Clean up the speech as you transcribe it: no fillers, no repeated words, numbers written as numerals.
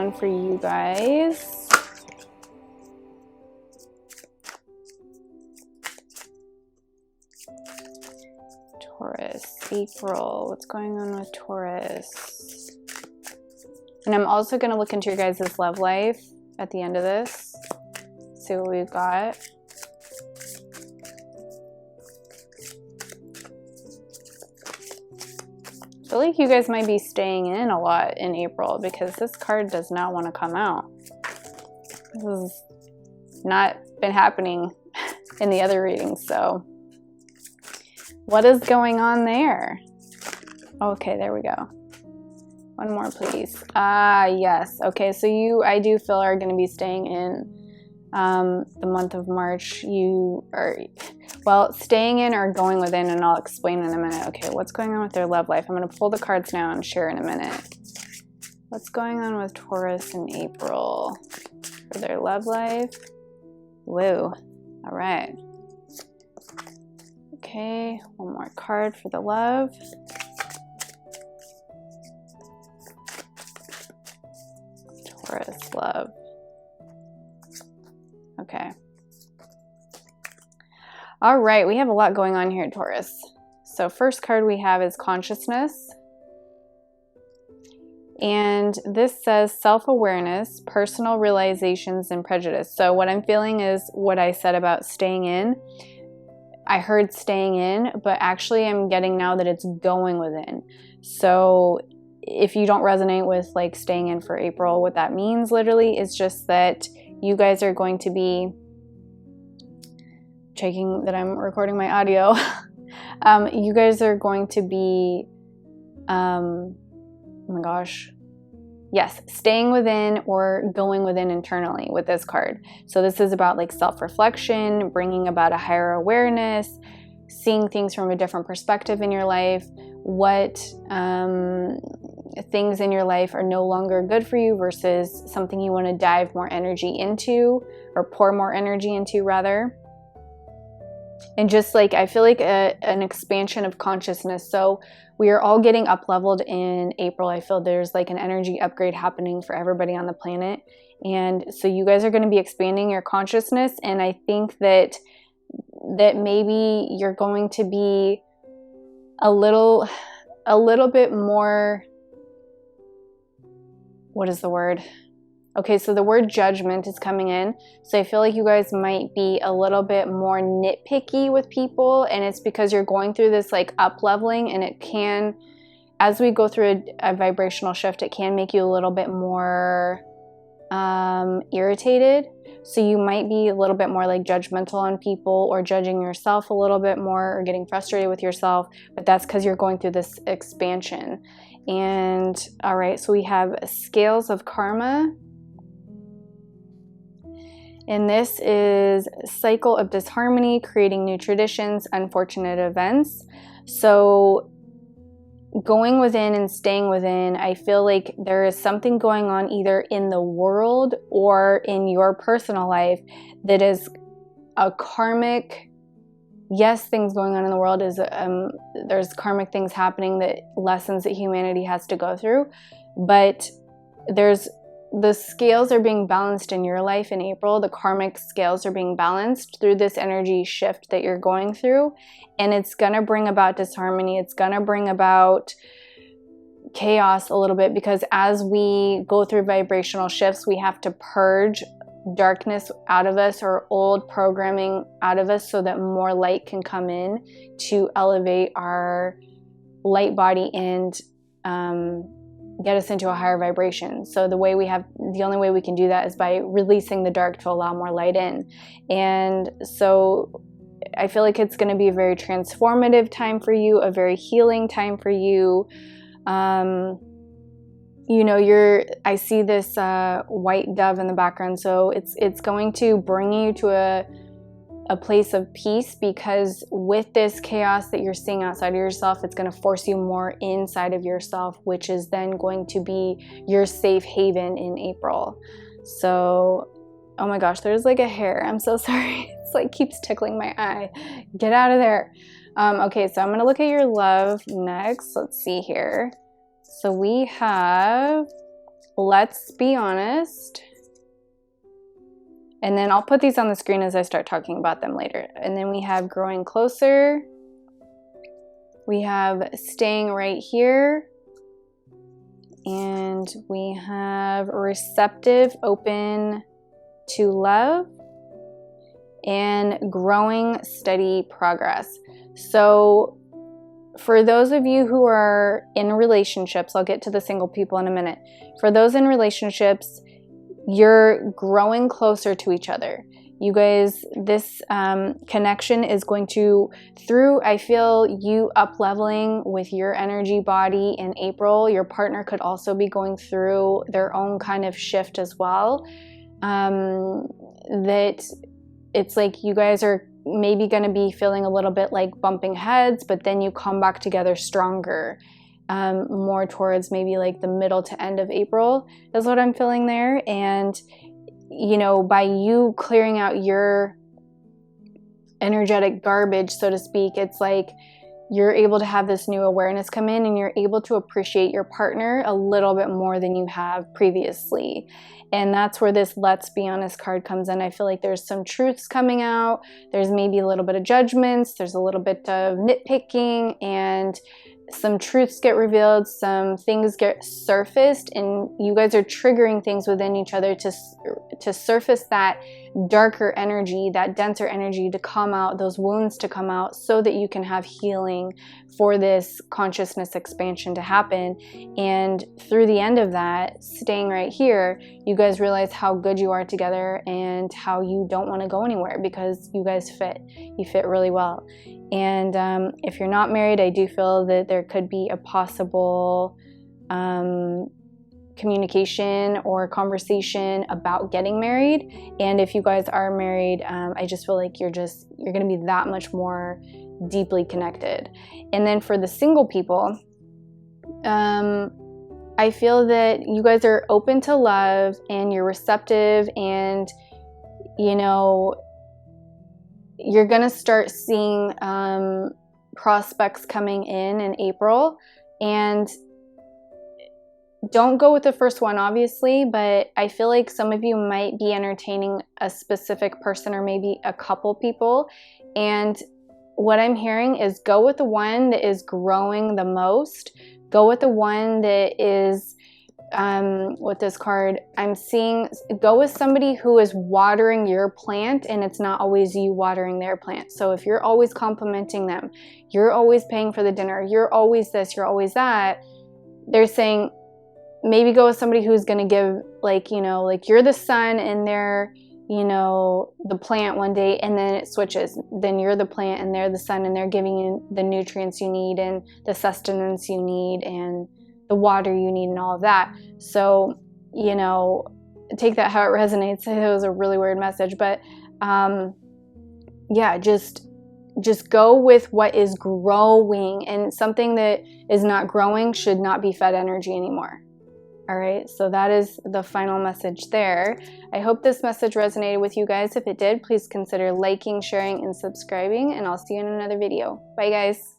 on for you guys? Taurus, April. What's going on with Taurus? And I'm also going to look into your guys' love life at the end of this. See what we've got. I feel like you guys might be staying in a lot in April because this card does not want to come out. This has not been happening in the other readings, so what is going on there? Okay, there we go. One more, please. Ah, yes. Okay, so you, I do feel, are going to be staying in the month of March. You are, well, staying in or going within, and I'll explain in a minute. Okay, what's going on with their love life? I'm going to pull the cards now and share in a minute. What's going on with Taurus in April for their love life? Woo. All right. Okay, one more card for the love. Taurus love. Okay. All right, we have a lot going on here, Taurus. So first card we have is consciousness. And this says self-awareness, personal realizations, and prejudice. So what I'm feeling is what I said about staying in. I heard staying in, but actually I'm getting now that it's going within. So if you don't resonate with like staying in for April, what that means literally is just that you guys are going to be checking that I'm recording my audio. You guys are going to be, oh my gosh. Yes, staying within or going within internally with this card. So this is about like self-reflection, bringing about a higher awareness, seeing things from a different perspective in your life, what things in your life are no longer good for you versus something you want to dive more energy into or pour more energy into rather. And just like, I feel like an expansion of consciousness. So we are all getting up leveled in April. I feel there's like an energy upgrade happening for everybody on the planet. And so you guys are going to be expanding your consciousness. And I think that maybe you're going to be a little bit more, what is the word? Okay, so the word judgment is coming in. So I feel like you guys might be a little bit more nitpicky with people, and it's because you're going through this like up leveling, and it can, as we go through a vibrational shift, it can make you a little bit more irritated. So you might be a little bit more like judgmental on people or judging yourself a little bit more or getting frustrated with yourself, but that's because you're going through this expansion. And all right, so we have scales of karma. And this is cycle of disharmony, creating new traditions, unfortunate events. So going within and staying within, I feel like there is something going on either in the world or in your personal life that is a karmic, yes, things going on in the world is, there's karmic things happening, that lessons that humanity has to go through, but the scales are being balanced in your life in April. The karmic scales are being balanced through this energy shift that you're going through. And it's going to bring about disharmony. It's going to bring about chaos a little bit, because as we go through vibrational shifts, we have to purge darkness out of us or old programming out of us so that more light can come in to elevate our light body and get us into a higher vibration. So the only way we can do that is by releasing the dark to allow more light in. And so I feel like it's going to be a very transformative time for you, a very healing time for you. You know, I see this white dove in the background, so it's going to bring you to a place of peace, because with this chaos that you're seeing outside of yourself, it's going to force you more inside of yourself, which is then going to be your safe haven in April. So, oh my gosh, there's like a hair. I'm so sorry. It's like keeps tickling my eye. Get out of there. Okay, so I'm going to look at your love next. Let's see here. So we have let's be honest. And then I'll put these on the screen as I start talking about them later. And then we have growing closer. We have staying right here. And we have receptive, open to love, and growing steady progress. So for those of you who are in relationships, I'll get to the single people in a minute. For those in relationships, you're growing closer to each other. You guys, this connection is going to, I feel you up leveling with your energy body in April. Your partner could also be going through their own kind of shift as well. That it's like you guys are maybe going to be feeling a little bit like bumping heads, but then you come back together stronger. More towards maybe like the middle to end of April is what I'm feeling there. And you know, by you clearing out your energetic garbage, so to speak, it's like you're able to have this new awareness come in, and you're able to appreciate your partner a little bit more than you have previously. And that's where this let's be honest card comes in. I feel like there's some truths coming out. There's maybe a little bit of judgments. There's a little bit of nitpicking, and some truths get revealed, some things get surfaced, and you guys are triggering things within each other to surface that darker energy, that denser energy to come out, those wounds to come out, so that you can have healing for this consciousness expansion to happen. And through the end of that, staying right here, you guys realize how good you are together and how you don't want to go anywhere because you guys fit. You fit really well. And if you're not married, I do feel that there could be a possible communication or conversation about getting married. And if you guys are married, I just feel like you're going to be that much more deeply connected. And then for the single people, I feel that you guys are open to love and you're receptive, and you know, you're going to start seeing prospects coming in April. And don't go with the first one, obviously, but I feel like some of you might be entertaining a specific person or maybe a couple people. And what I'm hearing is go with the one that is growing the most. Go with the one that is, with this card, I'm seeing, go with somebody who is watering your plant, and it's not always you watering their plant. So if you're always complimenting them, you're always paying for the dinner, you're always this, you're always that, they're saying, maybe go with somebody who's going to give, like, you know, like you're the sun and they're, you know, the plant one day, and then it switches. Then you're the plant and they're the sun, and they're giving you the nutrients you need and the sustenance you need and the water you need and all of that. So, you know, take that how it resonates. It was a really weird message, but yeah, just go with what is growing, and something that is not growing should not be fed energy anymore. All right, so that is the final message there. I hope this message resonated with you guys. If it did, please consider liking, sharing, and subscribing, and I'll see you in another video. Bye, guys.